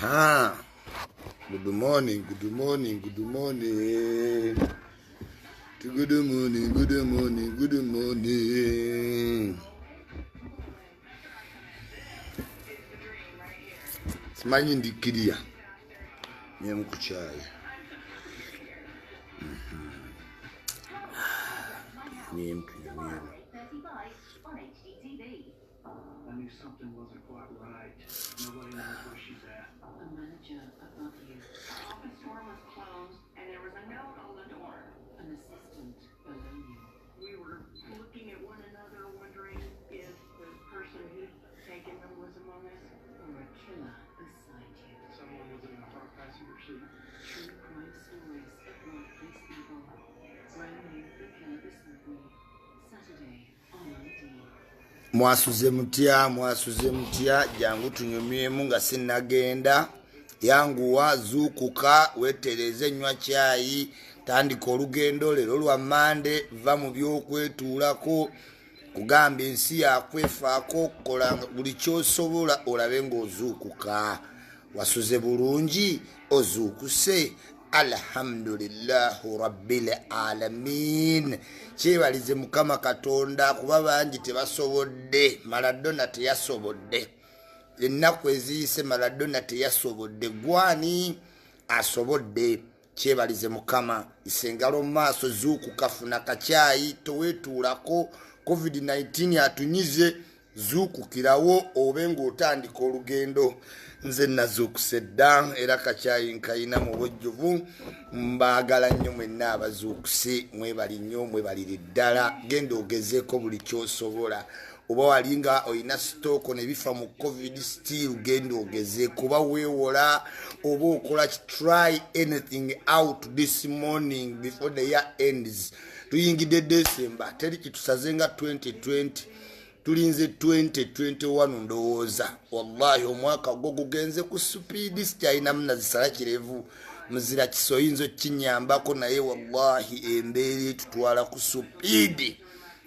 Aha. Good morning, good morning, good morning. Good morning, good morning, good morning. Simanyi ndikiriya. Nyemu ku chai. Nyemu. I knew something wasn't quite right. Nobody knows where she's at. The manager above you. Our office door was closed and there was a note on the door. An assistant below you. We were looking at one another, wondering if the person who'd taken them was among us. Or a killer beside you. Someone was in the front passenger seat. True crime stories of workplace evil. Brand new The Killer Beside Me. Saturday on ID. Mwasuze mutya jangu tunyumyemu nga sinnagenda yanguwa zuukuka wetereze nywa chai tandika olugendo lero lwa Mande va mu byokwetuulako kugamba ensi yakwefaako kola buli kyosobola olabe ng'ozuukuka wasuze bulungi ozuukuse alhamdulillahi rabbil alamin kyebalize mukama katonda kuba bangi tebasobodde Maradona teyasobodde ennaku eziyise Maradona teyasobodde gwani asobodde kyebalize mukama isengalo maaso zuukuka funa kacyayi towetuulako covid-19 atunyize zuukukirawo obe ng'otandika olugendo nze nazuukuse dda era kacyayi nkayina mu bujjuvu mbaagala nnyo mwenna abazuukuse mwebali nnyo mwebalire ddala genda ogezeeko buli kyosobola oba walinga oyina sitooko ne bifa mu covid still genda ogezeeko oba weewola oba okola try anything out this morning before the year ends tuyingidde December teri kitusaze nga 2020 tulinze 2021 ndowooza wallahi omwaka gwo gugenze ku speed sikyalina munazisala kirevu muzira kisoyinzo kinyambako naye wallahi embeera tutwala ku speed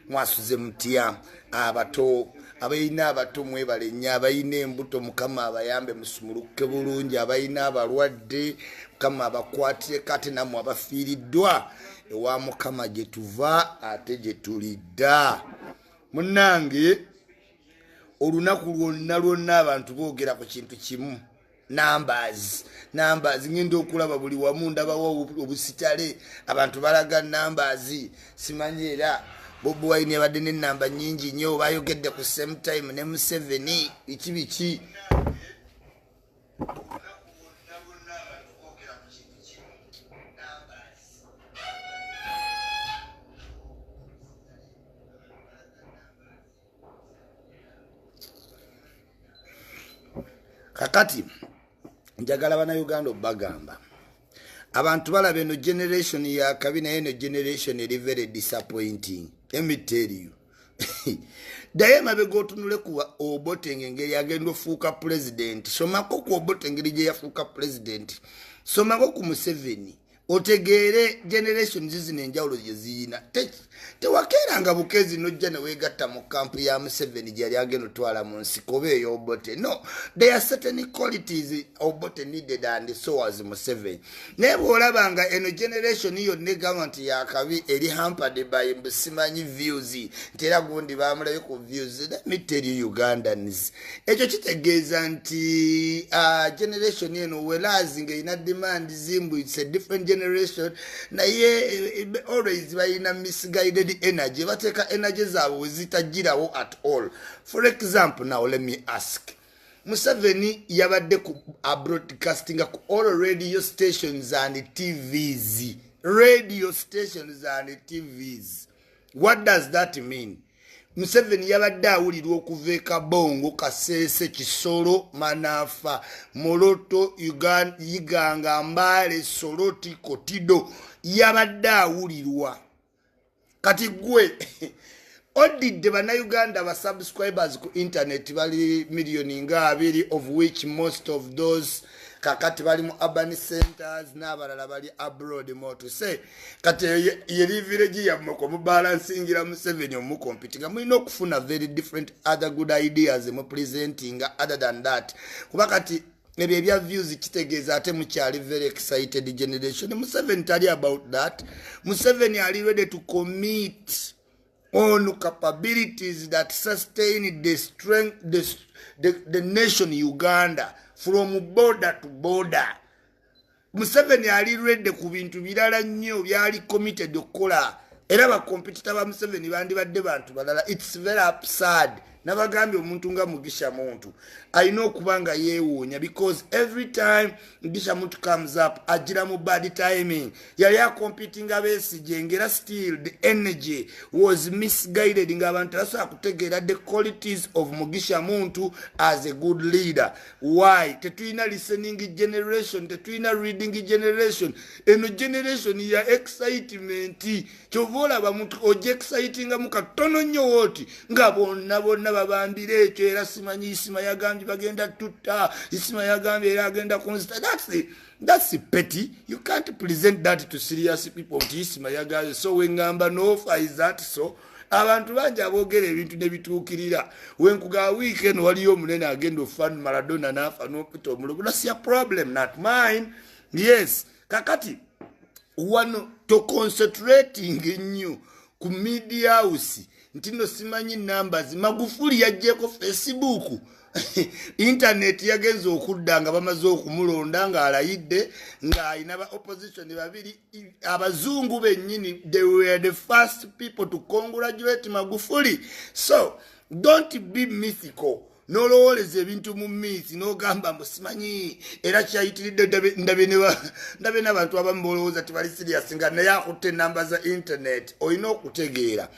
mwasuze mutya abato abayina abato mwebale nnyo abayina embuto mukama abayambe musumuluke bulungi abayina abalwadde mukama abakwatire kati namwe abafiiriddwa ewa mukama gye tuva ate gye tulidda munange olunaku lwonna abantu boogera ku kintu kimu numbers ngenda okulaba buli wamu ndabawo obusitale abantu balaga numbers simanyi era Bobi Wine yabadde n'ennamba nnyingi nnyo bayogedde ku same time ne Museveni biki kakati njagala bana Uganda obagamba abantu balaba eno generation ya kabi naye eno generation eri very disappointing. Let me tell you. Daye mabega otunule kuwa Obote ngeri agenda ofuuka president. Somako ku Obote ngeri gye yafuuka president. Somako ku Museveni. Otegeere generation zizino enjawulo gye ziyina. Tewakeeranga bukezi nojja ne weegatta mu kampu ya Museveni gyali agenda otwala mu nsiko oba eyo Obote. No, there are certain qualities Obote needed and so was Museveni. Naye bw'olabanga eno generation yonna government ya kabi eri hampered by simanyi views nti era gundi bamulabe ku views. Let me tell you Ugandans, ekyo kitegeeza nti generation eno whereas ng'erina demand zimbu it's a different generation naye always bayina misguided energy bateka energy zaabwe wezitajirawo at all. For example, now let me ask, Museveni yabadde ku broadcasting ku all radio stations and TVs. What does that mean? Museveni yabadde awulirwa okuva e Kabongo, Kasese, Kisoro, Manafa, Moroto, Iganga, Mbale, Soroti, Kotido yabadde awulirwa. Kati gwe odidde bannayuganda ba subscribers ku internet bali million nga 2 of which most of those kakati bali mu urban centers n'abalala bali abroad more to say kati yeri village ya moko mu balancingira Museveni omu competing mulina okufuna very different other good ideas mu presenting other than that kuba kati ebyo ebya views kitegeeza ate mukyali very excited generation. Museveni tali about that. Museveni ali ready to commit on capabilities that sustain the strength, the nation Uganda from border to border. Museveni ali ready ku bintu birala nnyo byali committed okukola. Era ba competitor ba Museveni bandibadde bantu balala. It's very absurd. Nabagambye omuntu nga Mugisha Muntu alina okubanga yeewuunya because every time Mugisha Muntu comes up agira mu bad timing. Yali competing Besigye ngera still the energy was misguided ng'abantu tasobola kutegeera the qualities of Mugisha Muntu as a good leader. Why? Tetulina listening generation, tetulina reading generation. Eno generation ya excitement. Kyova olaba muntu oje excitinga mu katono nnyo woti nga bonna babambire ekyo era simanyi Isma yagambye bagenda tutta, Isma yagambye era agenda kunzita. That's petty. You can't present that to serious people. Isma yagambye so wengamba no is that so. Abantu banja aboogera ebintu ne bituukirira. Wenkuga weekend waliyo omunene agenda ofan Maradona n'afa n'okutta omulugu. That's your problem, not mine. Yes. Kakati one to concentrating nnyo ku media house ntino simanyi numbers. Magufuli yajjeko Facebook internet yagenza okudda nga bamaze okumulonda nga alayidde nga alina ba opposition babiri abazungu bennyini. They were the first people to congratulate Magufuli. So don't be mythical. Nolowoleza ebintu mu myth n'ogamba musimanyi era kyayitiridde ndabe n'abantu abamu bolowooza tebali serious nga naye akutte namba za internet. Olina okutegeera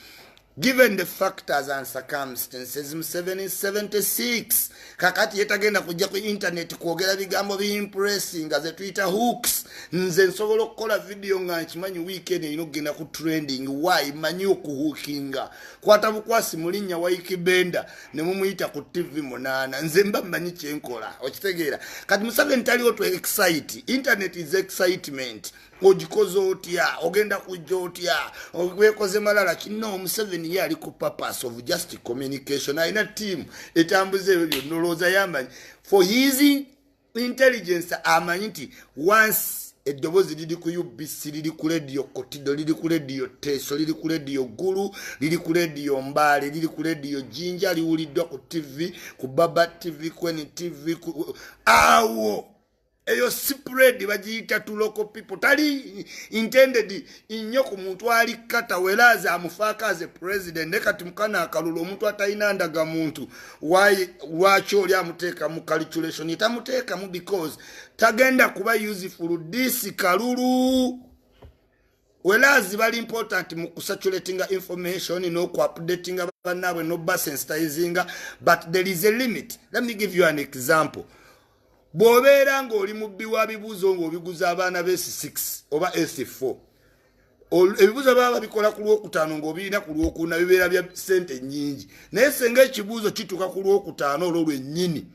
given the factors and circumstances Museveni is 76 kakati yetagenda kujja ku internet kwogera bigambo bi-impressing as a Twitter hooks. Nze nsobola okukola video nga nkimanyi weekend erina okugenda ku trending. Why? Manyi okuhookinga kwata bukwasi mu linnya Waikibenda ne mumuyita ku TV 8. Nze mba mmanyi kyenkola okitegeera. Kati Museveni taliwo to excite. Internet is excitement. Ojikoze otya ogenda kujja otya wekoze malala kino. Museveni yali ku purpose of just communication. Aina team etambuze ebyo noloza yamanyi for his intelligence amanyi nti once eddobozi liri ku UBC liri ku radio Kotido liri ku radio Teso liri ku radio Gulu liri ku radio Mbale liri ku radio Jinja liwuliddwa ku TV ku Baba TV Kweni TV awo eyo spread bagiyita to local people tali intended nnyo ku muntu ali kata welaza amufaaka as a president nekati mukana akalulu omuntu atalina ndaga muntu waki oli amuteeka mu calculation itamuteeka mu because tagenda kuba useful this kalulu. Whereas very important mu saturating information no updating abanawe no sensitizing but there is a limit. Let me give you an example. Bw'obeera ng'oli mubbi wa bibuuzo ng'obiguza abaana b'S6 oba S4 ebibuuzo baba babikola ku Lwokutaano ng'obirina ku Lwokuna bibeera bya ssente nnyingi naye senga ekibuuzo kituuka ku Lwokutaano olwo lwennyini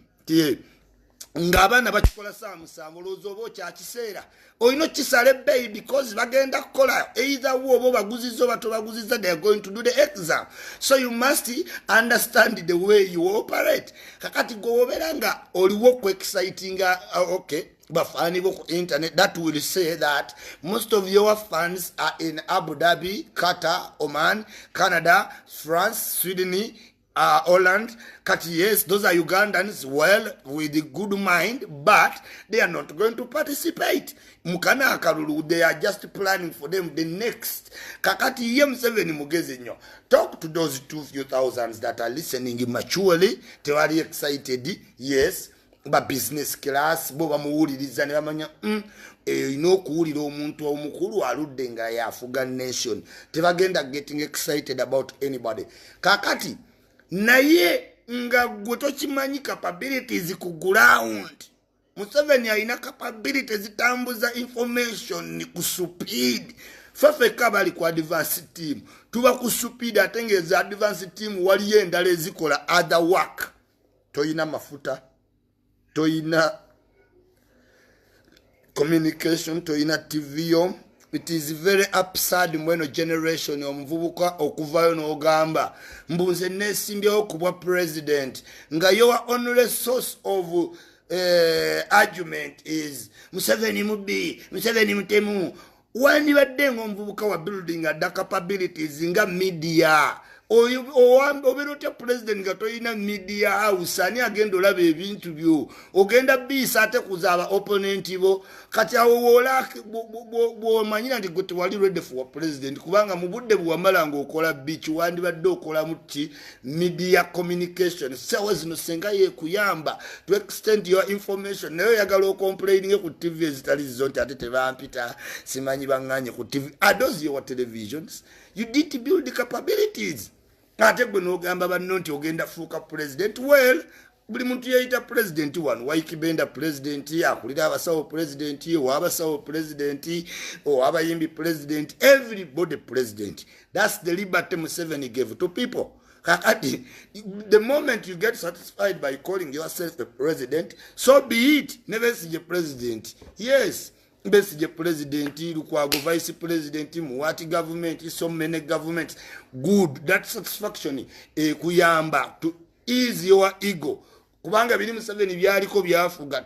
ng'abaana bakikola saa musanvu olowooza oba okyakiseera olina okisala ebbeeyi because bagenda kukola either oba obaguzizza oba tobaguzizza they are going to do the exam. So you must understand the way you operate. Kakati gwobeera nga oliwo ku excitinga okay bafani bo ku internet that will say that most of your fans are in Abu Dhabi, Qatar, Oman, Canada, France, Sweden, Holland. Kati yes, those are Ugandans well with a good mind, but they are not going to participate. Mukana akalulu, they are just planning for them the next. Kakati ye Museveni mugezi nnyo. Talk to those few thousands that are listening maturely, tewali excited, yes, but business class, bo bamuwuliriza ne bamanya okuwulira omuntu omukulu aludde nga yafuga nation. Tebagenda getting excited about anybody. Kakati naye nga gwe tokimanyi capabilities ku ground. Museveni alina capabilities zitambuza information ku speed. Fefeka bali ku advance team tuba ku speed atengeza advance team waliyo endala ezikola other work. Toyina mafuta, toyina communication, toyina TV. It is very absurd mweno generation omuvubuka okuvayo n'ogamba mbunze nesimbyewo kubwa president nga your only source of argument is Museveni mubi, Museveni mutemu. Wandibadde ng'omuvubuka wa building adda capabilities nga media. Obeera otya president nga toyina media house ani agenda olaba ebintu byo ogenda biisa ate kuzaaba opponent bo kati awo bw'omanyira nti gwe tewali ready for president kubanga mu budde bwewamala ng'okola biiki wandibadde okolamu ki media communication ssaawa zino senga yeekuyamba to extend your information naye oyagala ocomplaininge ku tv ezitali zizo nti ate tebampita simanyi baŋŋanye ku tv are those your televisions you need to build the capabilities ate gwe n'ogamba banno nti ogenda fuuka president well buli muntu yeyita president wano waikibenda president akulira abasawo president owabasawo president owabayimbi president everybody president that's the liberty Museveni gave to people kakati the moment you get satisfied by calling yourself a president so be it never see a president yes Besije president, Lukwago vice president, Muwati government, so many governments. Good, that satisfaction. Kuyamba to ease your ego. Kubanga biri Museveni byaliko byafuga.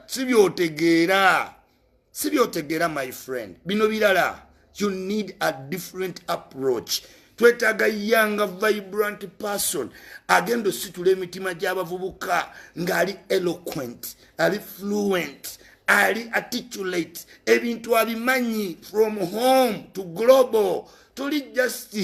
Sibyotegera my friend. Bino bilala. You need a different approach. Twetaaga young vibrant person agendo situla emitima gy'abavubuka ng'ali eloquent, ali fluent. Ali articulate ebintu abimanyi from home to global tuli just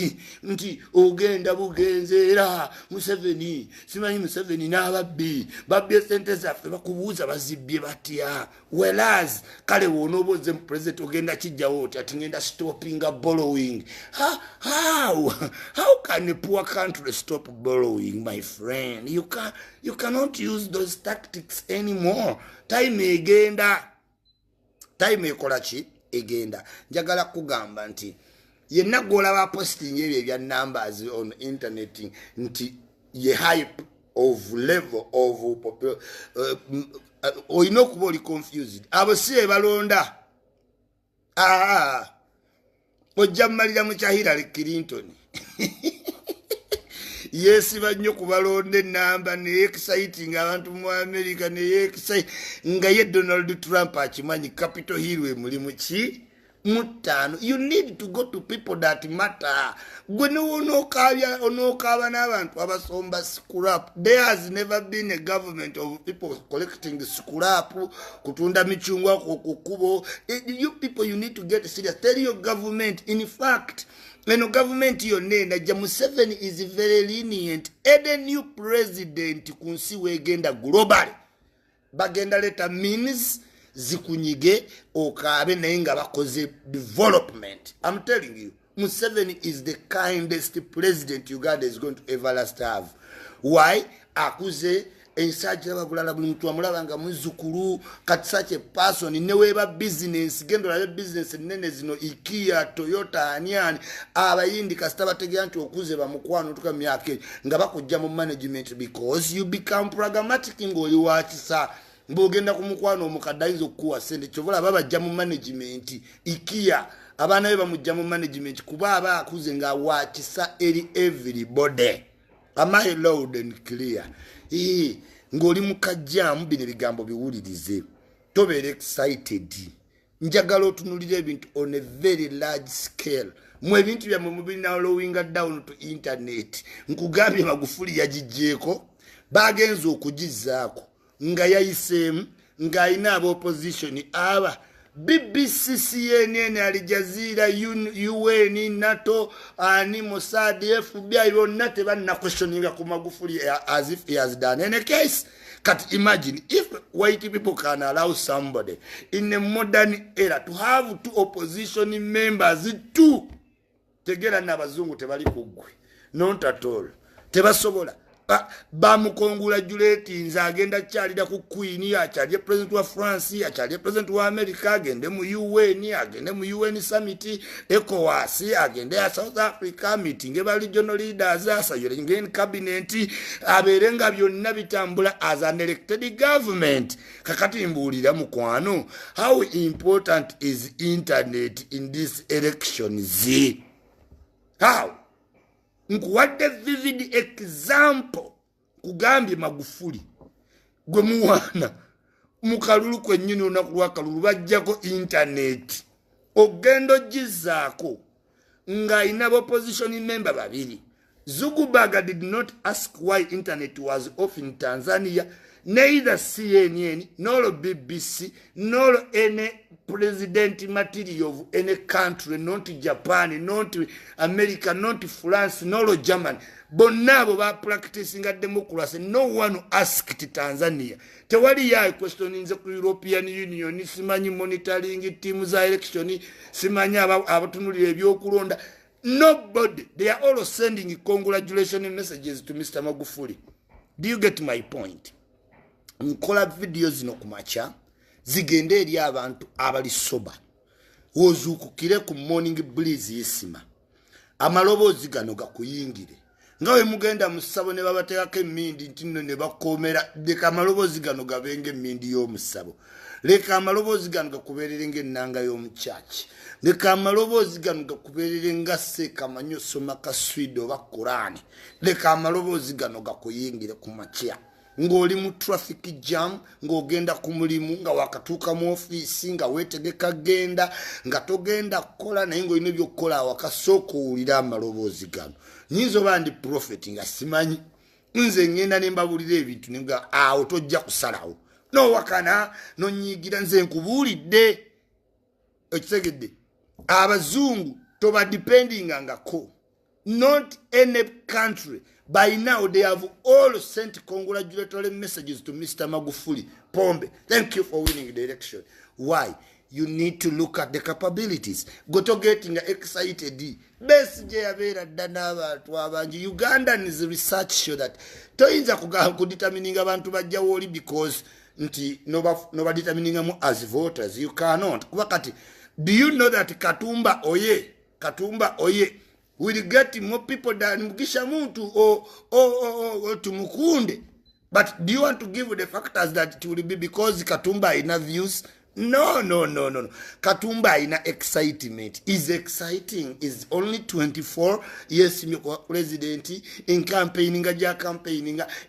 nti ogenda bugenzeera Museveni simanyi Museveni n'ababbi babbi sente zaffe bakubuuza bazibbye batya whereas kale wonooboze mu president ogenda kijjawo oti ati ngenda stopping borrowing how can a poor country stop borrowing my friend you cannot use those tactics anymore time ekola ki egenda njagala kugamba nti yenna gwolaba posting ebyo ebya numbers on internet nti ye hype of level of oyina okuba oli confused abo si balonda ojja mmalira mu kya Hillary Clinton yesiba nnyo kubalonda enamba ne exciting abantu mu America ne excite nga ye Donald Trump akimanyi Capitol Hill mulimu ki mutano. You need to go to people that matter. Scrap. There has never been a government of people collecting the scrap. Kutunda michungwa kukubo. You people, you need to get serious. Tell your government, in fact, when government your name, Museveni is very lenient. Any new president kunsiwe agenda globally. Bagenda leta means zikunyige okabe nainga bakoze development. I'm telling you, Museveni is the kindest president Uganda is going to ever last have. Why? Akuze ensajja bagulala buli mtu amulabanga muzukuru kati such a person neweba business gendo la business nene zino Ikea Toyota anyani abayindi kasita bategera nti okuze bamukwano tuka myake nga bakujja mu management because you become pragmatic ngoli wakisa mbogenda kumukwano omukadaizo kuwa sente chovola baba jamu management Ikea abana be bamujja mu management kuba aba akuze nga wakisa eri everybody. Am I loud and clear? Ngoli mukajjamu bino bigambo biwulirize tobeere excited njagala otunulira ebintu on a very large scale mu ebintu byammwe mubirina lowing down to internet nkugambye Magufuli yagijjeeko bagenza okugizaako nga yayiseemu ng'alina aba opposition aba BBC, CNN, Al Jazeera, UN, NATO, ani Mossad, FBI, bonna tebanna questioninga ku Magufuli as if he has done any case. Can't imagine if white people can allow somebody in a modern era to have two opposition members, two tegera n'abazungu tebali kugwe, not at all. Tebasobola. Bamukongulate nza agenda kyalira ku Queen akyalye president wa France akyalye president wa America agende mu UN summit ECOWAS agende ya South Africa meeting eba regional leaders asayire in cabinet aberenga byonna bitambula as an elected government. Kakati mbulira mukwano, how important is internet in this elections? How? Nkuwadde vivid example kugambye Magufuli gwe muwana mukalulu kwennyini olunaku lwakalulu bajjako internet ogenda ogizaako ng'ayina opposition member babiri. Zuckerberg did not ask why internet was off in Tanzania. Neither CNN, nor BBC, nor any president material of any country, not Japan, not America, not France, nor Germany. Bonabo ba practicing a democracy. No one asked Tanzania. Tewali ya question in the European Union, simanyi monitoring teams election, simanyi abatunuli ebyokulonda. Nobody. They are all sending congratulations messages to Mr. Magufuli. Do you get my point? Nkola videos no kumacha zigende eri abantu abali soba wozukukire ku morning breeze Isma amalobozi gano gakuyingire ngawe mugenda musabo ne babateekako emmindi ntino ne bakomera leka amalobozi gano gabenge emmindi y'omusabo leka amalobozi gano gakubeerere ng'ennanga y'omukyaki leka amalobozi gano gakubeerere nga Sseekamanyi soma kaswido oba Kurani leka amalobozi gano gakuyingire ku makya ng'oli mu traffic jam ng'ogenda ku mulimu nga wakatuuka mu ofiisi nga weetegeka genda nga togenda kukola naye ng'olina by'okukola awakasooka owulira amaloboozi gano nyinza oba ndi prophet nga simanyi nze ngenda ne mbabulira ebintu nga awo tojja kusalawo n'owakana n'onyiigira nze nkubuulidde ekitegedde abazungu toba dependingangako not any country. By now, they have all sent congratulatory messages to Mr. Magufuli. Pombe, thank you for winning the election. Why? You need to look at the capabilities. Go to getting excited. Best Javera Danava to Avanji. Ugandans research show that Toinza could determining abantu bajawoli because nobody determining them as voters. You cannot. Do you know that Katumba Oye will get more people than Mugisha Muntu or to Mukunde? But do you want to give the factors that it will be because Katumba ina views? No. Katumba ina excitement. Is exciting. Is only 24 years president in campaigning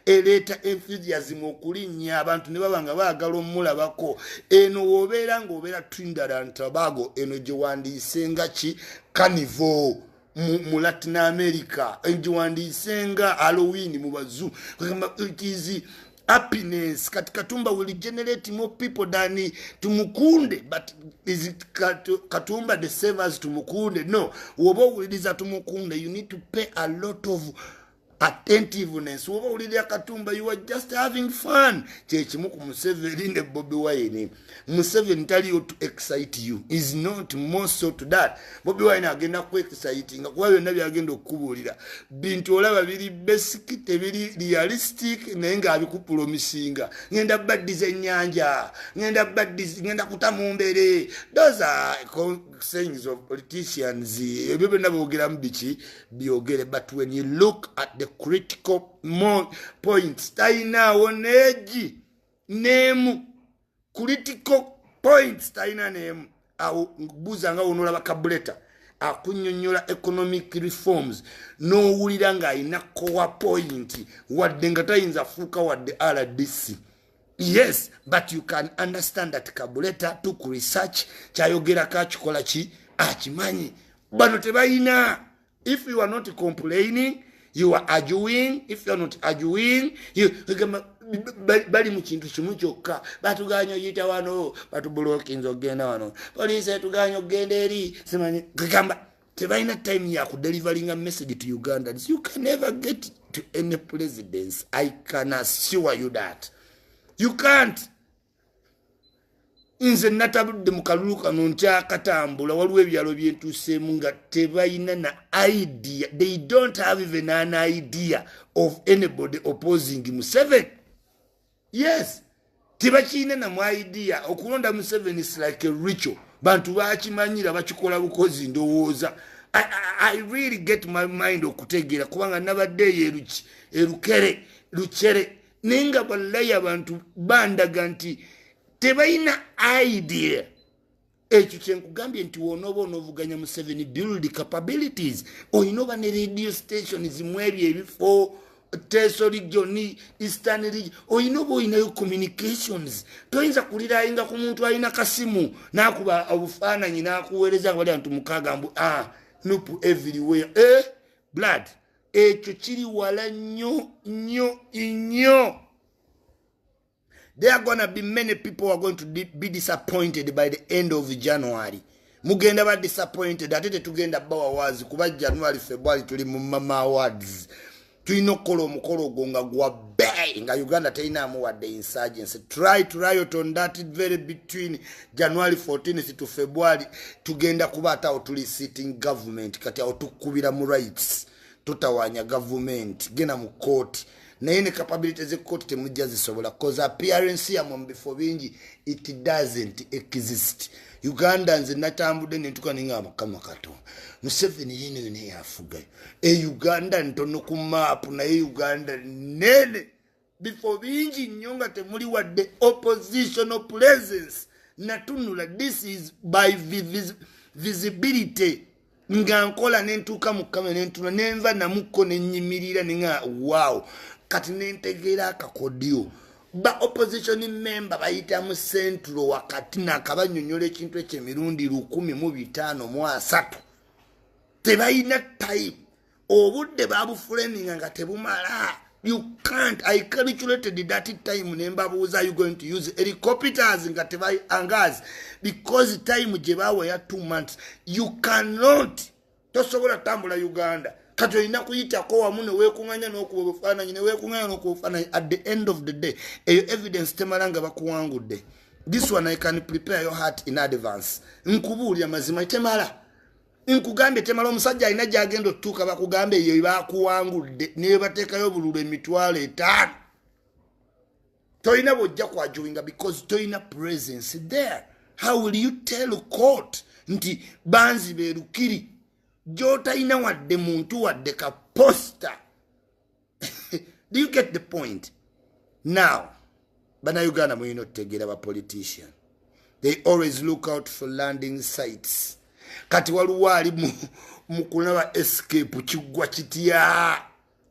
eleta enthusiasm okulinya abantu ne babanga baagala omulabako eno wobeera ng'obeera Trinidad and Tobago eno gye wandiisenga ki Carnival mu Latin America enjiwandisenga Halloween mu bazu it is happiness Katumba will generate more people than Tumukunde. But is it Katumba the same as Tumukunde? No. Wobo will is Tumukunde. You need to pay a lot of attentiveness. Wobo will Katumba. You are just having fun. Chechimuku Museveni ne Bobi Wine. Museveni tell you to excite you. Is not more so to that. Bobi Wine agenda ku exciting. Kwa nabi agenda okubulira. Bintu olaba biri basic tebiri realistic nenga abikupromisinga. Ngenda baddize ennyanja. Ngenda kutamumbere. Those are sayings of politicians. Ebyo nabogera mbichi biogere. But when you look at the critical points, taina oneji name critical points taina name au buzanga onola bakabuleta akunyonyola economic reforms no wuliranga ina core point wadde nga tayinza fuuka wadde RDC. Yes, but you can understand that kabuleta took research chayogera kachikola chi achimanyi bano tebayina. If you are not complaining, you are arguing. If you are not arguing, you bali mu kintu kimu kyokka batuganyo yita wano batubulookinza ogenda wano police tuganyo ogenda eri simanyi kagamba tebalina time ya kudelivering a message to Ugandans. You can never get to any presidents. I can assure you that you can't. Nze natabudde mu kalulu kano nkyakatambula waliwo ebyalo byentuseemu nga tebalina na idea. They don't have even an idea of anybody opposing Museveni. Yes, tebakina na mu idea. Okulonda Museveni is like a ritual. Bantu bakimanyira bakikola bukozi ndowooza. I really get my mind okutegeera kubanga nabadde erukere luchere ninga balaye abantu bandaga nti tebayina idea. Ekyo kyenkugambye nti wonoba onovuganya Museveni build capabilities. Oyinoba ne radio stations mu ebyo ebifo Teso region, Eastern region. Oyina communications. Toyinza kulirainga ku muntu alina kasimu nakuba obufaananyi nakuweereza bali antu mukaga mbu nupu everywhere. Blood. Ekyo kiri wala nnyo. There are gonna be many people who are going to be disappointed by the end of January. Mugenda ba disappointed ate tetugenda bawa wazi kuba January February tuli mu mama awards. Tuino kolo mukolo gonga gwa bay nga Uganda teina mu wadde insurgency. Try to riot on that very between January 14th to February tugenda kuba atawo tuli sitting government kati awo tukubira mu rights tutawanya government gena mu court naye ne capabilities ze court temujja zisobola cause appearance ya mu before bingi it doesn't exist. Ugandans natambude nentuka ninga amakama kato Museveni yene ne yafuga Uganda ntono ku map na Uganda nene before bingi nyonga temuli wadde oppositional presence natunula. This is by visibility nga nkola nentuka mu kamera nentuna nenva namuko nenyimirira ninga wow kati nentegera akakodio ba opposition member bayita mu centro wakati nakabanyonyola ekintu ekyemirundi 153 tebayina time obudde babuframing nga tebumala. You can't. I calculated that time nembabuuza are you going to use helicopters nga tebayi angazi because time jebawe ya 2 months. You cannot tosobola tambula Uganda kati olina kuyitako wamu ne weekuŋŋanya n'okubufaananyi ne weekuŋŋanya n'okubufaananyi at the end of the day eyo evidence temalanga bakuwangudde. This one I can prepare your heart in advance. Nkubuulya mazima temala nkugambe temala omusajja alina gyagenda otuuka bakugambe eyo bakuwangudde ne bateekayo obululu emitwalo 5 toyina bwojja kwajoyinga because toyina presence there. How will you tell court nti banzi berukiri jotaina wadde muntu wadde ka poster? Do you get the point? Now bana Uganda muyino tegera ba politician, they always look out for landing sites. Kati waluwali mukunaba escape kigwa kitya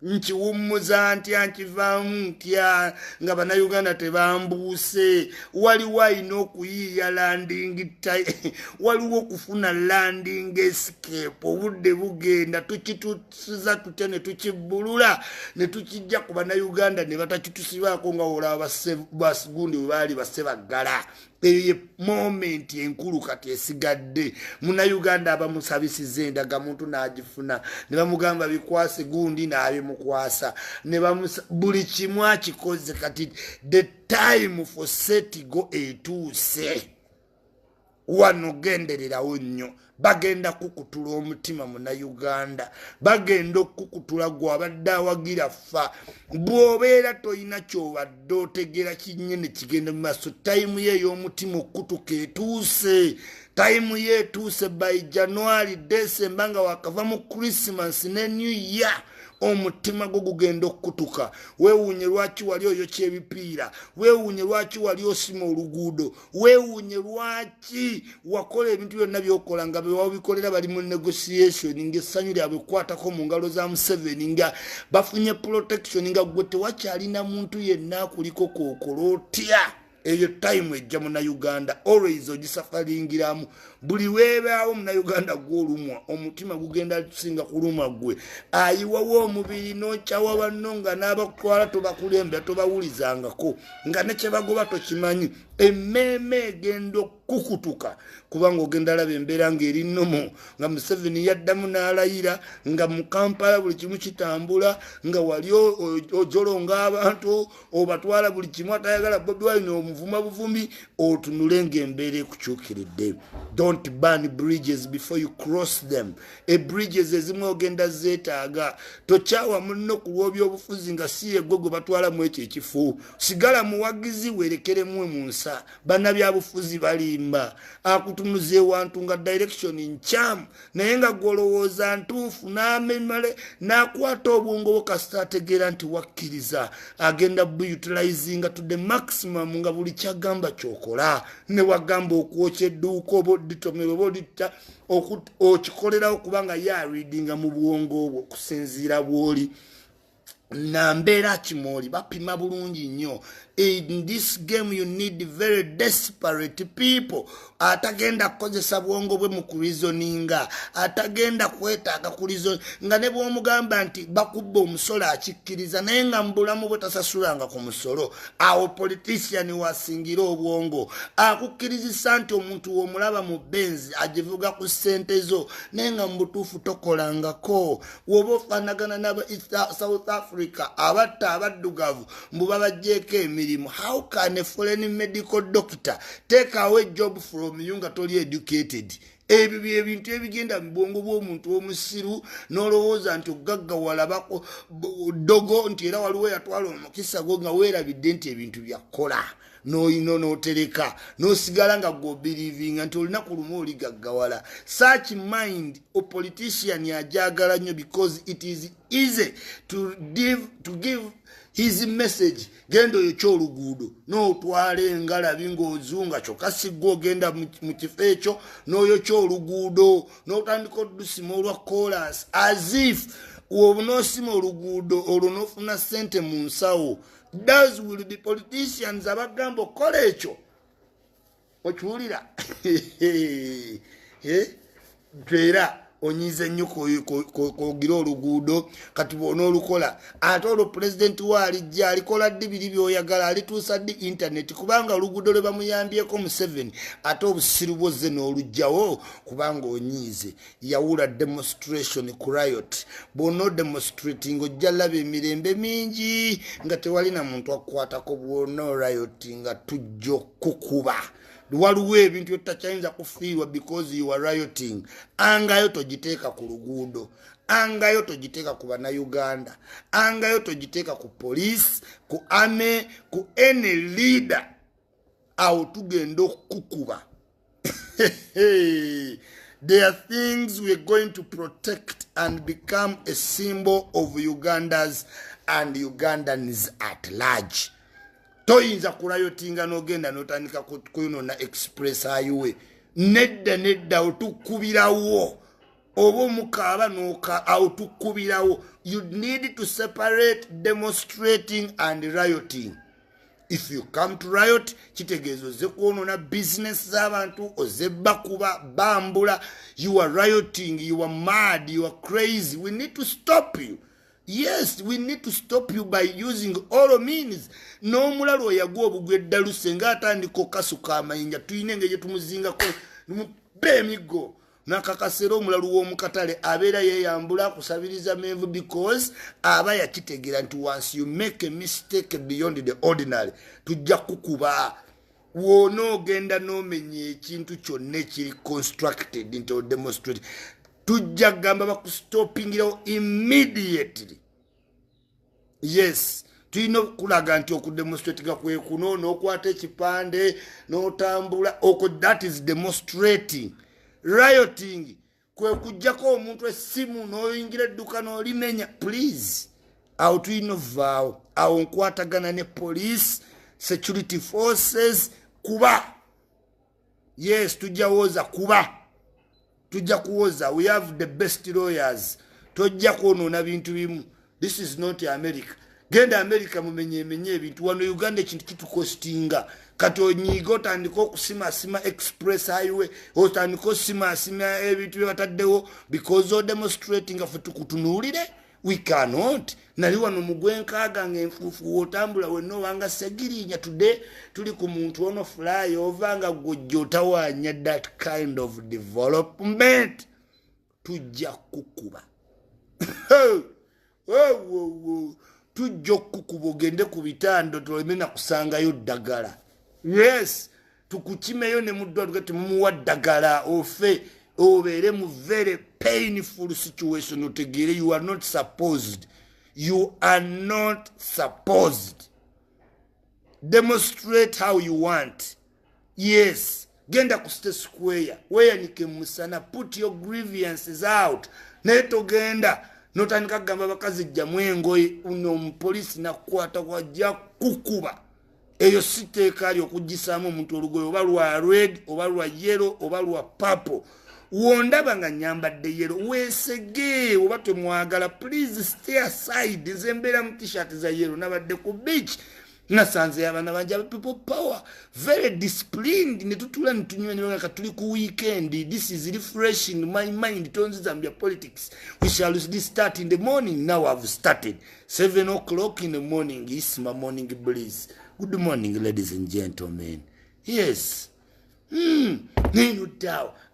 nkiwummuza ntya nkivaamu ntya nga bana Uganda tebambuuse. Waliwo alina okuyiiya landing waliwo okufuna landing escape. Obudde bugenda tukitusiza tutya ne tukibbulula ne tukijja ku bana Uganda ne batakitusibaako nga olaba basigundi bwe baali basebaggala. Eyo moment enkulu kati esigadde muna Uganda abamusabisiza endaga muntu n'agifuna ne bamugamba bikwase gundi n'abimukwasa ne buli kimu akikoze kati the time for set go etuuse. Wano gendererawo nnyo bagenda kukutula omutima muna Uganda bagenda okukutula gwe abadde awagira fa bw'obeera toyina kyobadde otegera kinnyene kigenda mu maaso. Time ye ey'omutima okutuka etuuse. Time ye etuuse by January December nga wakava mu Christmas ne New Year omutima gwo gugenda okutuka. Weewuunye lwaki wali oyokya ebipiira, weewuunye lwaki wali osima oluguudo, weewuunye lwaki wakola ebintu byonna byokola nga bewabikolera bali mu negotiation ng'essanyu lyabwe kwatako mu ngalo za Museveni nga bafunye protection nga gwe tewakyalina muntu yenna akuliko kookola otya. Eyo time ejja muna Uganda always ogisafaringiramu. Buli weebaawo muna Uganda gw'olumwa omutima gugenda tusinga kuluma gwe. Ayiwawo omubiri n'okyawa banno nga n'abakutwala tobakulembera tobawulizangako nga ne kye bagoba tokimanyi. Emmeeme egenda okukutuka kubanga ogenda laba embeera ng'eri nnomo nga Museveni yaddamu n'alayira nga mu Kampala buli kimu kitambula nga wali ojolonga abantu obatwala buli kimu atayagala Bobi Wine omuvuma buvumi otunule ng'embeera ekukyukiridde. Don't burn bridges before you cross them. Bridges ezimu ogenda zeetaaga. Tokyawa munno ku lw'ebyobufuzi nga si ye gwe batwalamu ekyo ekifo. Sigala muwagizi werekeremu mu nsa. Bannabyabufuzi balimba akutunuze wantu nga direction nkyamu naye nga golowooza ntuufu n'amemale n'akwata obwongo bwo kasita ategeera nti wakkiriza agenda buyutilizinga to the maximum nga buli kyagamba kyokola. Ne wagamba okwokya edduuka oba odditomero oba odditta okikolerawo kubanga ye areadinga mu bwongo obwo okusinziira bw'oli. na mbeera kimoli bapima bulungi nnyo. In this game you need very desperate people. Atagenda kukozesa bwongo bwe mu kureasoninga, atagenda kwetaaga ku reason nga ne bw'omugamba nti bakubba omusolo akikkiriza naye nga mu bulamu bwe tasasulanga ku musolo. Awo politician wasingira obwongo akukkirizisa nti omuntu w'omulaba mu benzi agivuga ku ssente zo naye nga mu butuufu tokolangako. Woba ofaanagana n'aba South Africa abatta abaddugavu mbu babagjeeko emirimu. How can a foreign medical doctor take away job from you nga toli educated? Ebyo ebintu ebigenda mu bwongo bw'omuntu omusiru n'olowooza nti ogaggawala bako dogo nti era waliwo yatwala omukisa gwo nga weerabidde nti ebintu byakola n'oyina n'otereka n'osigala nga gw'obirivinga nti olunaku lumu oli gaggawala. Such mind o politician ajagala nnyo because it is easy to give his message. Genda oyo ky'oluguudo n'otwala engalabi ng'ozunga kyokka sigwa ogenda mu kifo ekyo n'oyo ky'oluguudo n'otandika oddusima olwa chorus as if wobunoosima oluguudo olwo n'ofuna ssente mu nsawo. Those will be politicians abagamba okola ekyo okiwulira era onyize nnyo kogira oluguudo kati bwona olukola ate olwo pulezidenti waalijja alikola ddi biri byoyagala alituusa ddi internet kubanga oluguudo lwe bamuyambyeko Museveni ate obusiru bwozze n'olugjawo kubanga onyize. Yawula demonstration ku riot bwona odemonstrating ojja laba emirembe mingi nga tewali na muntu akukwatako bwona riot nga tujja okukuba. Waliwo ebintu byotakyayinza kufiirwa because you are rioting. Angayo togiteeka ku luguudo, angayo togiteeka ku bannayuganda, angayo togiteeka ku police, ku army, ku any leader. Awo tugenda okukuba. There are things we are going to protect and become a symbol of Ugandans and Ugandans at large. Toyinza kurayotinga n'ogenda n'otandika kuyinona express highway. Nedda otukubirawo oba omukaaba n'oka otukubirawo. You need to separate demonstrating and rioting. If you come to riot, kitegeeza ozze kwonona business z'abantu, ozze bakuba bambula. You are rioting, you are mad, you are crazy. We need to stop you. Yes, we need to stop you by using all means. No mulalo yagwa obugwe ddaluse ng'atandika okasuka amayinja tuyina engeri tumuzingako bemigo nakakasera omulalu w'omukatale abeera yeeyambula kusabiriza menvu because aba yakitegeera nti once you make a mistake beyond the ordinary tujja kukuba. Wona ogenda n'omenya ekintu kyonna ekiri constructed into demonstrate tujja gamba bakustopingirawo immediately. Yes, tulina okulaga nti okudemonstratinga kwe kuno n'okwata ekipande n'otambula oko that is demonstrating. Rioting kwe kujjako omuntu essimu n'oyingira edduka n'olimenya please. Awo tulina ovaawo awo nkwatagana ne police security forces kuba. Yes, tujja woza kuba. Tujja kuwoza. We have the best lawyers. Tojja kwonoona bintu bimu. This is not America. Genda America mumenye ebintu wano Uganda ekintu kitukostinga. Kati onyiga otandika okusima express highway otandika osima ebintu bye bataddewo because of demonstrating ffe tukutunuulire. We cannot. Nali wano mu gwenkaaga ng'enfuufu w'otambula wenna obanga segirinya today tuli ku muntu ono fly over nga gojja otawaanya that kind of development. Tujja kukuba. Tujja okukuba ogende ku bitando toleme na kusangayo ddagala. Yes, tukukimeyo ne muddwa temumuwa ddagala ofe obeere mu very painful situation otegeere you are not supposed. You are not supposed. Demonstrate how you want. Yes, genda ku State Square weeyanike musana, put your grievances out. Naye togenda notandika kugamba bakazi jjamu engoye uno omupoliisi nakukwata kwajja kukuba. Eyo si tteeka lyo okugisaamu omuntu olugoye oba lwa red oba lwa yellow oba lwa purple. wondaba nga nyambadde yero weesege oba temwagala please stay aside nze mbeera mu t-shirt za yero nabadde ku beach nasanze abaana banja people power very disciplined ne tutula ne tunywa ne banga tuli ku weekend. This is refreshing my mind. Tonzi Zambia politics we shall start in the morning. Now I've started 7 o'clock in the morning. Isma morning breeze. Good morning ladies and gentlemen. Yes.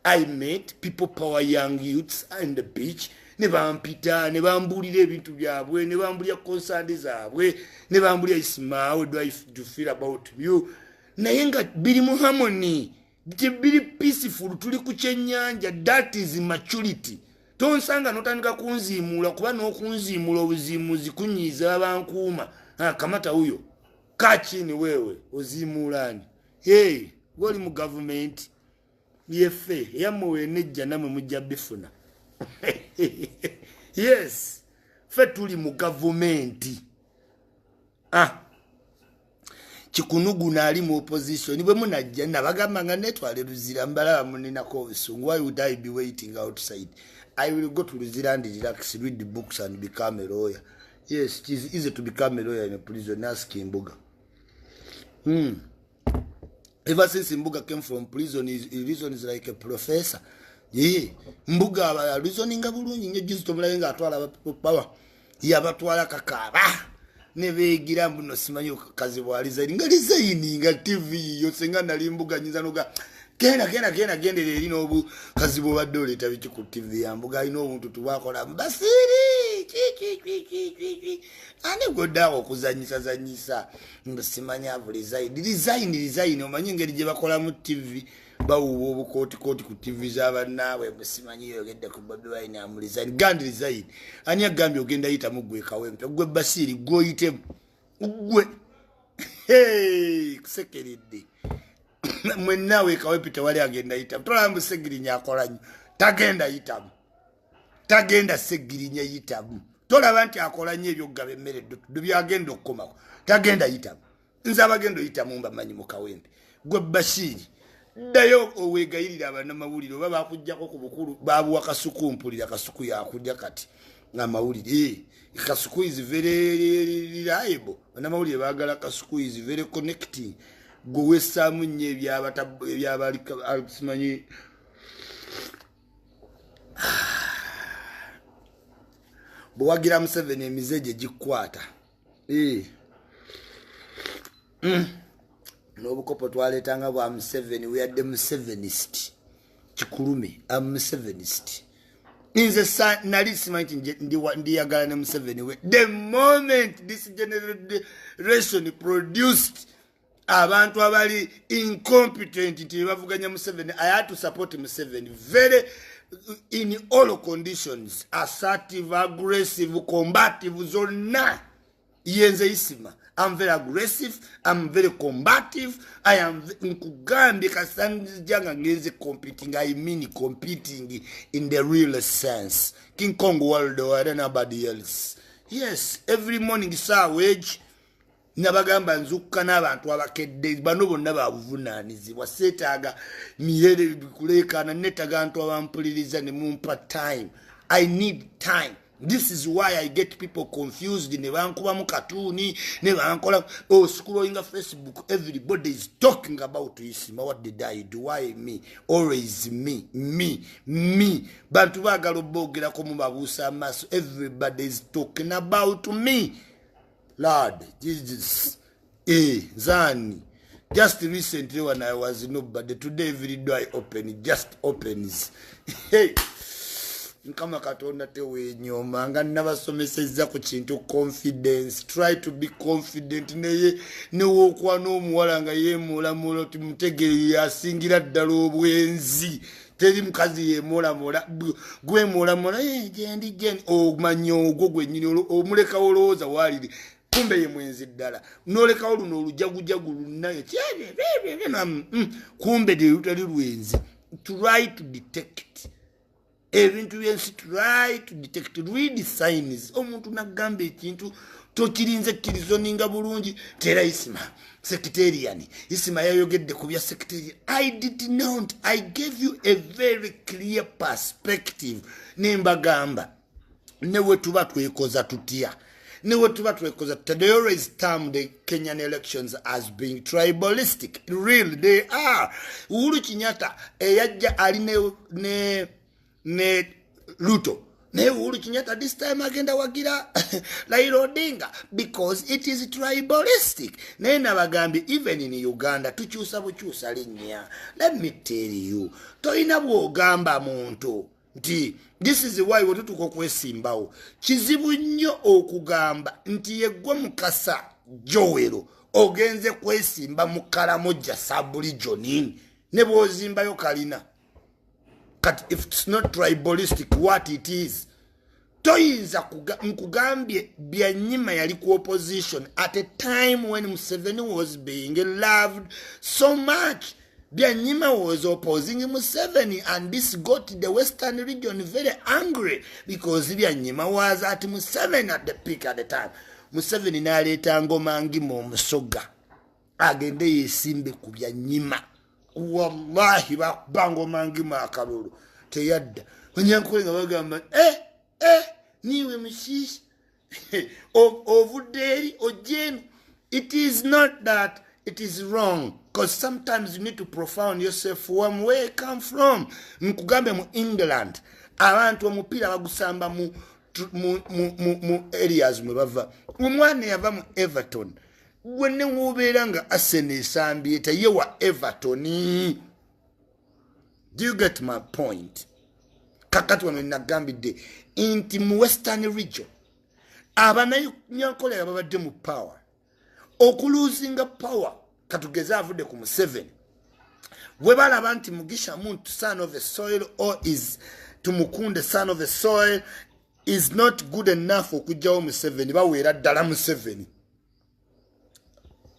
I met people power young youths on the beach. Ne bampita ne bambulira ebintu byabwe ne bambulira concern zaabwe ne bambulira Isma, how do I feel about you? Naye nga biri mu harmony biri peaceful tuli ku kyennyanja. That is maturity. Tonsanga notandika kunziimula kuba n'okunziimula obuziimuzi kunyiiza abankuuma. Kamata huyo kachini wewe oziimulani. Hey, goli mu government yefe yamuwe nejja namwe mujja bifuna. Yes, fe tuli mu government. Chikunugu nali mu opposition bwe munajja nabagamba nga netwale Luzira mbala muninako obusungu. Why would I be waiting outside? I will go to Luzira and relax, read the books and become a lawyer. Yes, it is easy to become a lawyer in a prison. Ask Mbuga. Ever since Mbuga came from prison, his reason is like a professor. Yeah, Mbuga reasoning bulungi nnyo juzi tomulaye nga atwala power. Yabatwala kakaba. Nebegira mbuno simanyi kazi bwaliza nga lizaini nga TV yosenga nali Mbuga nyinza noga genda eri n'obu kazi bwobadde oleeta biki ku TV ya Mbuga alina obuntu tubwakola basiri ani goddawo okuzanyisa simanyi abulizaini omanyi engeri gye bakola mu TV bawuwa obukooti ku TV z'abannaabwe musimanyi yogedde ku Bobi Wine amulizaini gandi lizaini ani agambye ogenda yitamu gwe kawempe gwe basiri gwoyitemu gwe kusekeredde mwennawe kawempe tewali agenda yitamu tolamba segirinya akola nnyo tagenda segirinya yitamu tolaba nti akola nnyo ebyokugaba emmere byagenda okukomako tagenda yitamu nze abagenda oyitamu mbamanyi mu kawempe gwe basiri dayo owegayirira abannamawulire oba bakujjako ku bukulu babuwa kasuku mpulira kasuku yakujja kati amawulire kasuku is very reliable. Bannamawulire baagala kasuku is very connecting. Gowesaamu nnyo ebyabali simanyi bwagira Museveni emizeje gikwata n'obukopo twaletanga bwa Museveni weyadde Musevenist kikulume Musevenist nze nali simanyi ndiyagala ne Museveni we. The moment this generation produced abantu abali incompetent nti bavuganya Museveni, I had to support Museveni very in all conditions, assertive, aggressive, combative zonna. Yenze Isma, I'm very aggressive, I'm very combative, I am Nkugambi kasanjanga ngeze competing, I mean competing in the real sense. King Kong world or anybody else. Yes, every morning saw wage nabagamba nzukka n'abantu abakedde bano bonna babuvunaanyizibwa seetaaga miyere kulekana netaga ntu abampuliriza ne mumpa time. I need time. This is why I get people confused. Ne bankuba mu katuni ne bankola scrolling Facebook, everybody is talking about Isma. What did I do? Why me? Always me. Bantu bagala bogera ko mu babuusa amaso, everybody is talking about me. Lord Jesus, Zani. Just recently when I was nobody, today every door I open, it just opens. Hey, nkama katonda tewe nyoma nga nabasomeseza ku kintu confidence. Try to be confident. Ne wokwa n'omuwala nga yemulamulo tumutegere asingira ddala obwenzi. Teri mukazi yemola gwe mola jendi omanyi ogwo gwennyini omuleka olowooza waliri kumbe ye mwenzi ddala noleka oluno olujagujagu lunayo kumbe lutali lwenzi. Try to detect ebintu byensi, try to detect, read signs. Omuntu nagamba ekintu tokirinze kirizoninga bulungi tera Isma secretarian Isma yayogedde ku bya secretarian. I did not. I gave you a very clear perspective. Nembagamba newe tuba twekoza tutya. They always term the Kenyan elections as being tribalistic. Really, they are. Uhuru Kenyatta eyajja ali ne Ruto. Ne Uhuru Kenyatta this time agenda wagira Raila Odinga because it is tribalistic. Ne nabagambi even in Uganda tukyusa bukyusa linnya. Let me tell you. Toyina bwogamba muntu. Nti this is why wetutuko kwesimbawo kizibu nnyo okugamba nti yeggwe Mukasa Joero ogenze kwesimba mu Karamoja Sub-region ne bwozimbayo kalina kati if it's not tribalistic what it is. Toyinza nkugambye Byanyima yali ku opposition at a time when Museveni was being loved so much. Byanyima was opposing Museveni, and this got the Western region very angry because Byanyima was at Museveni at the peak at the time. Museveni naleta ngoma ngimo musoga agende yesimbe ku Byanyima. Wallahi bango mangima akalulu teyadda onyankole nga bagamba niwe mushishi ovuderi ojenu. It is not that it is wrong, because sometimes you need to profound yourself from where you come from. Nkugambe mu England abantu omupira bagusamba mu areas mwe bava. Omwana yava mu Everton wenne wobeera nga Arsenal esambi ye wa Everton. Do you get my point? Kakati wano nagambidde inti mu Western region abanyankolera babadde mu power okuluzinga power katugeza avudde ku Museveni webalaba nti Mugisha Muntu son of a soil or is Tumukunde son of a soil is not good enough okujjawo Museveni baweera ddala Museveni.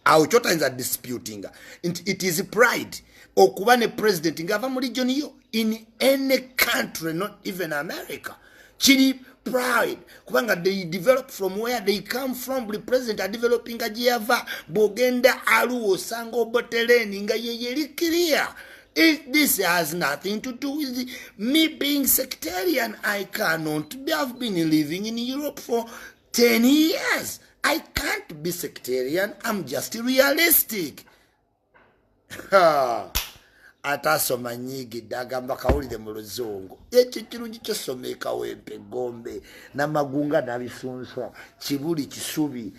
Awo kyotayinza disputing it is pride okuba ne president ngava mu region yo in any country, not even America. Chiri pride kubanga they develop from where they come from. The president are developing a jiava bogenda aluo sango boteleni nga yeyeli clear. This has nothing to do with me being sectarian. I cannot have been living in Europe for 10 years. I can't be sectarian. I'm just realistic. Atasoma nyigi dagamba kawulire mu luzungu ekyo kirungi kyosomeka wempe gombe namagunga nabisunsa kibuli kisubi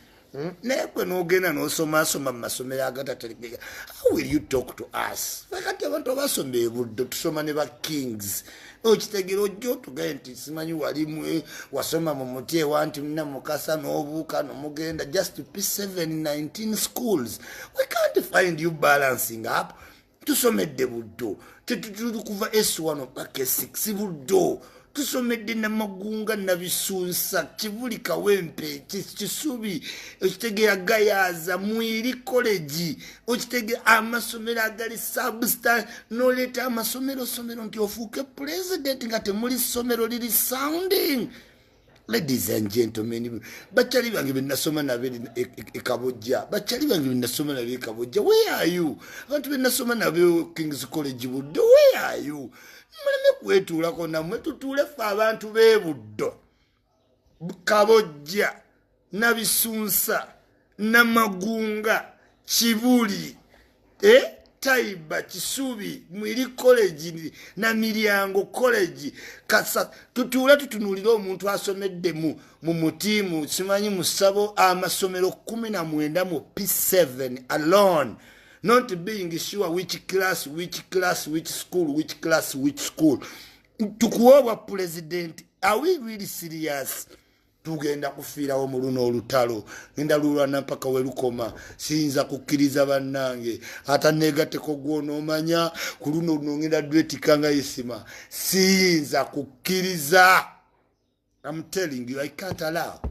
nekwe nogenda nosoma mu masomero agataterekeka. How will you talk to us? Fakati abantu basombe buddo tusoma ne ba kings okitegera ojjo tugaye nti simanyi walimu wasoma mu mutie wanti mna mukasa n'obuuka n'omugenda just to P7 19 schools. We can't find you balancing up. Tusomedde buddo tetutulu kuva S1 paka S6 buddo tusomedde namagunga nabisunsa kibuli kawempe kisubi okitegera gayaza mwiri college okitegera amasomero agali substance noleta amasomero nti ofuuke president nga temuli somero liri sounding. Ladies and gentlemen, bachali bange benasoma nabe ekabojja bachali bange benasoma nabe ekabojja, where are you? Abantu benasoma nabe King's College buddo, where are you? Muleme kwetuulako namwe tutuule fe abantu b'ebuddo kabojja nabisunsa namagunga kibuli Taiba Kisubi Mwiri College na Miryango College kasa tutula tutunulira omuntu asomedde mu mutimu simanyi musabo amasomero 19 mu P7 alone, not being sure which class which school tukuwa president. Are we really serious? Tugenda kufiirawo mu luno olutalo ngenda lulwana mpaka welukoma siyinza kukkiriza bannange ata negateko gwonoomanya ku luno ngenda dwetikanga Isma siyinza kukkiriza. I'm telling you I can't allow.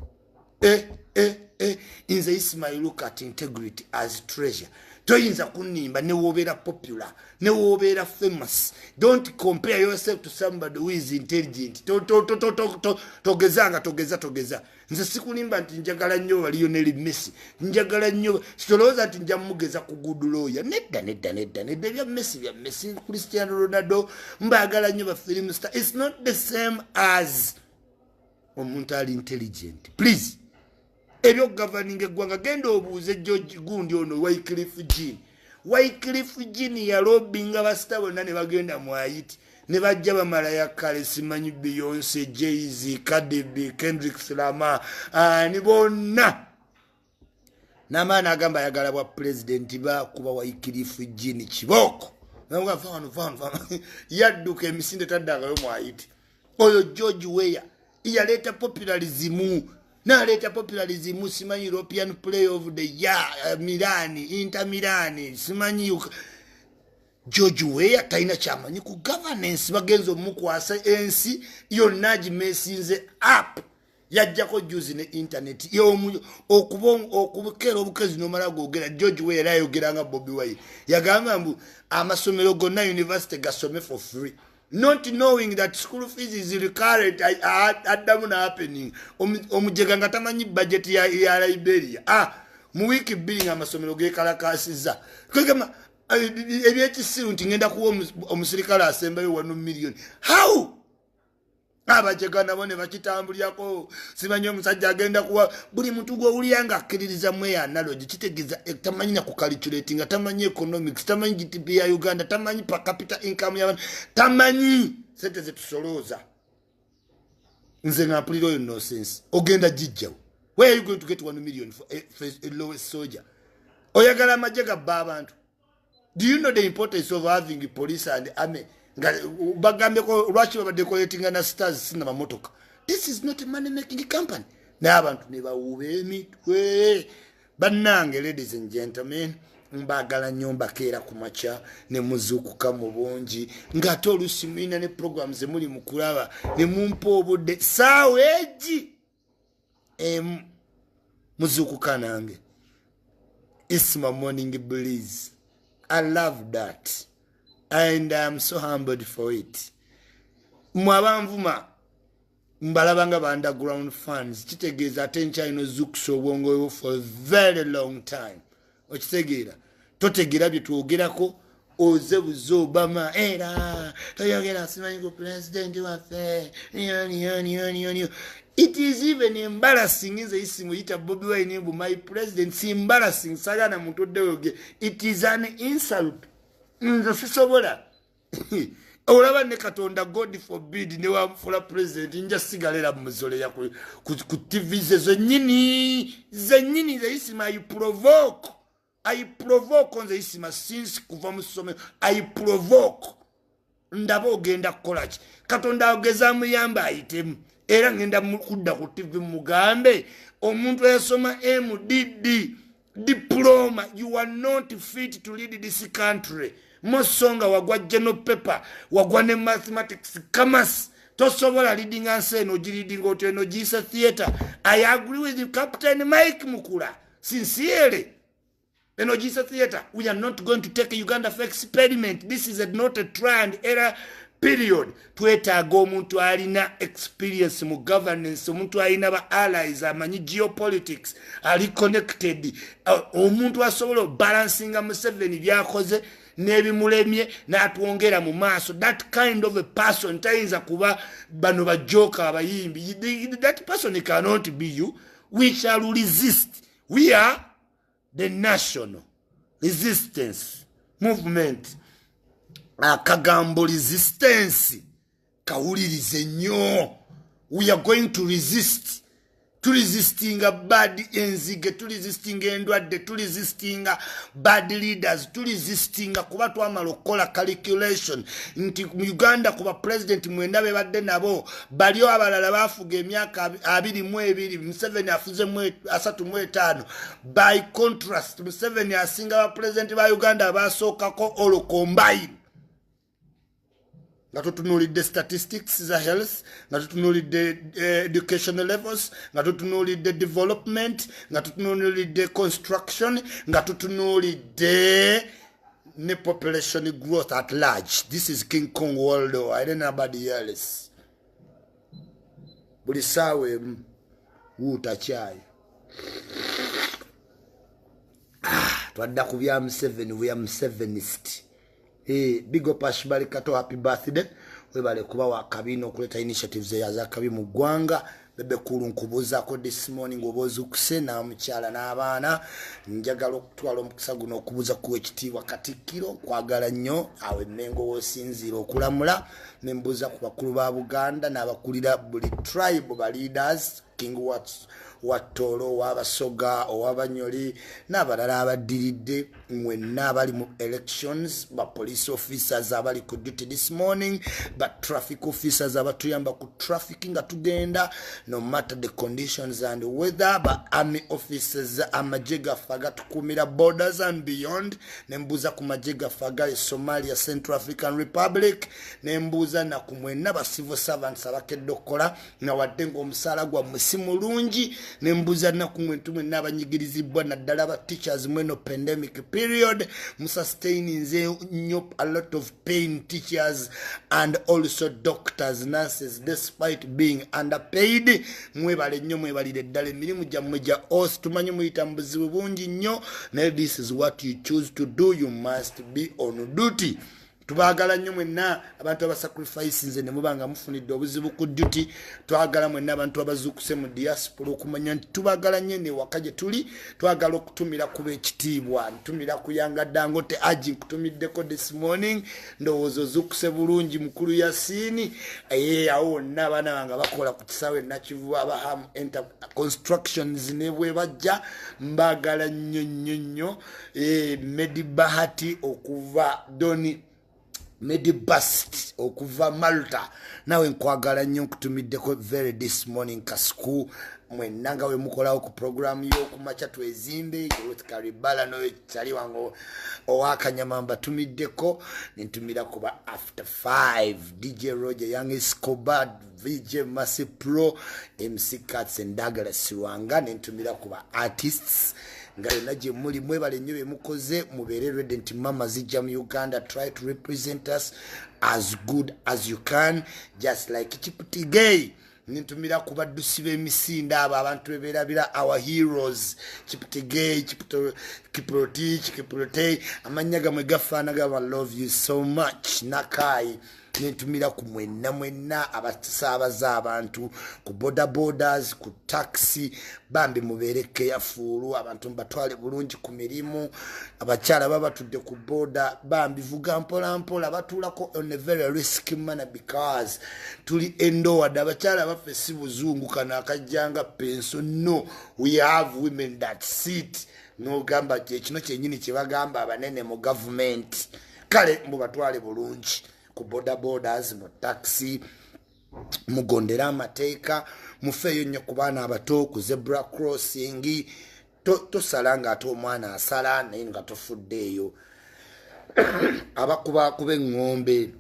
In the Isma you look at integrity as treasure. toyinza kunimba ne wobeera popular ne wobeera famous. Don't compare yourself to somebody who is intelligent. Togeza nze sikulimba nti njagala nnyo wa Lionel Messi, njagala nnyo sitolooza nti nja mugeza ku good lawyer. Nedda bya Messi Cristiano Ronaldo mbaagala nnyo ba film star. It's not the same as omuntu ali intelligent. Please, ebyo governing eggwanga genda obuuze George gundi ono Wycliffe Jean yalobinga basita bonna ne bagenda mu Haiti ne bajja bamala yakale simanyi Beyonce, Jay-Z, Cardi B, Kendrick Lamar ni bonna n'amaana agamba ayagala bwa president bakuba Wycliffe Jean kiboko yadduka emisinde taddagayo mu Haiti. Oyo George Weah yaleeta popularism naleta popularism simanyi European Player of the Year Milan, Inter Milan simanyi George Weah taina chamanyi ku governance bagenzo mukwasa ensi yonna gimesinze app yajjako juzi ne internet okubukera obukazi nomala gogera. George Weah yayogeranga Bobi Wine yagamba mbu amasomero gonna university gasome for free, not knowing that school fees is recurrent adamu na happening. Omujega nga tamanyi budget ya Liberia mu wiki billing amasomero gekalakasiza kagama ebyekisiru nti ngenda kuwa omusirikale asembayo 1 million. How abajega nabo ne bakitambulyako simanyi omusajja agenda kuwa buli muntu gw'owulira akkiririza mu analogy kitegeza tamanyi na ku calculating, tamanyi economics, tamanyi GDP ya Uganda, tamanyi per capita income y'abantu, tamanyi sente ze tusolooza. Nze ng'ampulira oyo nonsense ogenda jijjawo. Where are you going to get 1 million for a lowest soldier? Oyagala amajega bba abantu. Do you know the importance of having police and army? Bagambe ko lwaki baba decorating na stars sina mamotoka. This is not a money making company. N'abantu ne bawube emitwe. Bannange, ladies and gentlemen, mbagala nnyo mbakeera ku makya ne muzuukuka mu bungi ng'ate oluusi mulina ne programs emuli mu kulaba ne mumpa obudde ssaawa egi muzuukuka nange. Isma morning breeze. I love that. And I'm so humbled for it. Mwabanvuma mbalabanga ba underground fans kitegeeza atencha ino zukusa obwongo for a very long time. Okitegeera totegeera bye twogerako oze buzo Obama era toyogera simanyi ku president waffe. It is even embarrassing in the isimu yita Bobi Wine my president. It's embarrassing sagana muntu odeoge. It is an insult. Nze sisobola olaba ne Katonda God forbid ne wamfula president nja sigalera muzole ya ku TV zenyini ze Isma I provoke on the Isma since kuva musome. I provoke ndabo ogenda kolachi Katonda ogeza muyamba ayitemu era ngenda mukudda ku TV mugambe omuntu yasoma MDD diploma. You are not fit to lead this country. Mosonga wagwa general paper wagwa ne mathematics commerce tosobola leading answer no leading hotel no gisa theater. I agree with Captain Mike Mukula sincerely. No gisa theater, we are not going to take a Uganda for experiment. This is not a try and error period. Wetaaga omuntu alina experience mu governance, omuntu alina ba allies amanyi geopolitics, ali connected, omuntu asobola balancinga Museveni byakoze nebimulemye n'atwongera mu maaso. That kind of a person tayinza kuba bano bajoka abayimbi. That person cannot be you. We shall resist. We are the National Resistance Movement. Kagambo resistance kawulirize nnyo. We are going to resist. To resisting a bad enzige, to resisting endwadde, to resisting bad leaders, to resisting kuba twamala okukola calculation nti mu Uganda kuba president mwenda bebadde nabo balio abalala bafuga emyaka 22 Museveni afuze 35. By contrast Museveni asinga ba president ba Uganda abasookako all combine. nga tutunuulidde statistics za health, nga tutunuulidde educational levels, nga tutunuulidde development, nga tutunuulidde construction, nga tutunuulidde ne population growth at large. This is King Kong worldwide and nobody else. Buli saawa emu wuutakyali. Twadda ku bya Museveni, we are Musevenist. Big up Ashbali Kato, happy birthday. Webale kuba wakabino okuleta initiatives ezakabi mu ggwanga. Bebe kulu nkubuzaako this morning oboozukuse n'omukyala n'abaana. Njagala okutwala omukisa guno okubuza ku ekitiibwa Katikkiro, kwagala nnyo awe Mengo w'osinziira okulamula. Ne mbuuza ku bakulu ba Buganda n'abakulira buli tribe ba leaders, King Watolo, Wabasoga, Owabanyoli, n'abalala abaddiridde mwenna abali mu elections, ba police officers abali ku duty this morning, ba traffic officers abatuyamba ku traffic nga tugenda, no matter the conditions and weather, ba army officers amajega faga tukumira borders and beyond. Nembuza ku majega faga Somalia, Central African Republic, nembuza na kumwenna ba civil servants abakedde okukola na wadde ng'omusaala gwa mulungi. Nembuza na kumwentumwe n'abanyigirizibwa naddala ba teachers mweno pandemic period sustain nnyo a lot of pain teachers and also doctors, nurses, despite being underpaid. Mwebale nnyo, mwebalire ddala emirimu gyammwe gya os tumanyi muyita mu buzibu bungi nnyo, naye this is what you choose to do, you must be on duty. Tubagala nnyo mwenna abantu abasacrifice nze ne mubanga mufunidde obuzibu ku duty. Twagala mwenna abantu abazuukuse mu diaspora okumanya nti tubagala nnyo ne waka gye tuli. Twagala okutumira kuba ekitiibwa, ntumira kuyanga Dangote Aji nkutumiddeko this morning. Ndowooza ozuukuse bulungi mukulu Yasini. Awo wonna abaana bange bakola ku kisaawe Nakivuba Abraham Constructions ne bwe bajja. Mbagala nnyo nnyo nnyo. Medi Bahati okuva Doni Medibust okuva Malta, nawe nkwagala nnyo nkutumiddeko very this morning kasuku mwenna nga we mukolawo ku program y'okumakya twezimbe Ruth Karibala no kyali wango owakanyama mbatumiddeko nentumira kuba after 5 DJ Roger Young Escobar VJ Masi Pro MC Cats and Douglas Wanga nentumira kuba artists ngale naje muri mwebale nnyo bemukoze mubere ready nti mama zijja mu Uganda. Try to represent us as good as you can, just like Chiputigay nintumira kuba dusibe emisinda aba abantu beberabira our heroes Chiputigay, Kiproti, amanyaga mwe gafaanaga. I love you so much. Nakai nentumira ku mwenna abasaabaza abantu ku borders, ku taxi, bambi mubeere careful, abantu mbatwale bulungi ku mirimu. Abakyala babatudde ku border bambi vuga mpola mpola, batuulako on a very risky manner because tuli endowed. Abakyala baffe si buzungu kana akajjanga penso. No, we have women that sit. No gamba kino kyennyini kye bagamba abanene mu government. Kale mubatwale bulungi ku borders, mu taxi, mugondera amateeka, mufeeyo nnyo ku baana abato ku zebra crossing. Tosalanga ate omwana asala naye nga tofuddeeyo. Abakuba eŋŋombe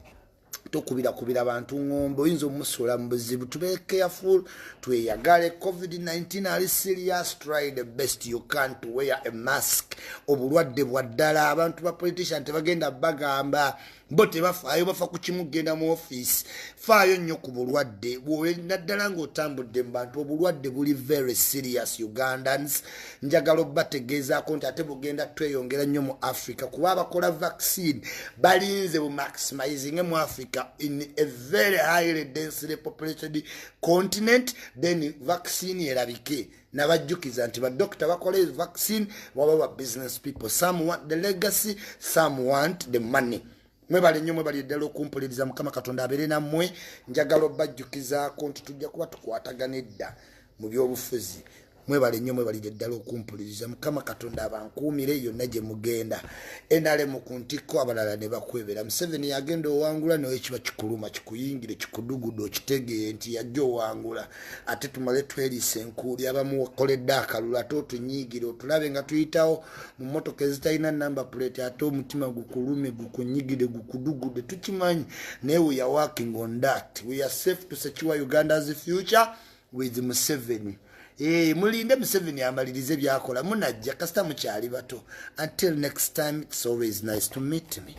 tokubira abantu ngombe, oyinza omusula mu buzibu. Tube careful, tweyagale. COVID-19 ali serious. Try the best you can to wear a mask. Obulwadde bwa ddala. Abantu ba politician tebagenda bagamba bo tebafaayo, bafa ku kimu genda mu office. Faayo nnyo ku bulwadde naddala ng'otambudde mu bantu. Obulwadde buli very serious Ugandans. Njagala obategeezaako nti ate bugenda tweyongera nnyo mu Africa kuba abakola vaccine balinze bu maximizing mu Africa in a very highly densely populated continent. Then vaccine erabike nabajjukiza nti badokita bakola vaccine waba ba business people. Some want the legacy, some want the money. Mwebale nnyo mwebali ddala okumpuliriza. Mukama Katonda abeere nammwe. Njagala obajjukizaako nti tujja kuba tukwatagana edda mu byobufuzi mwebale nnyo mwebalire ddala okumpuliriza mukama katonda abankuumire yonna gye mugenda NRM ku ntikko abalala ne bakwebera Museveni yagenda owangula nawe kiba kikuluma kikuyingire kikudugudu okitegeeye nti yajja owangula ate tumale tweriisa enkuuli abamu wakoledde akalulu ate otunyiigire otulabe nga tuyitawo mu mmotoka ezitalina number plate ate omutima gukulume gukunyigire gukudugude tukimanyi naye we are working on that we are safe to secure Uganda's future with Museveni. Mulinde Museveni amalirize byakola munajja kasita mukyali bato. Until next time, it's always nice to meet me.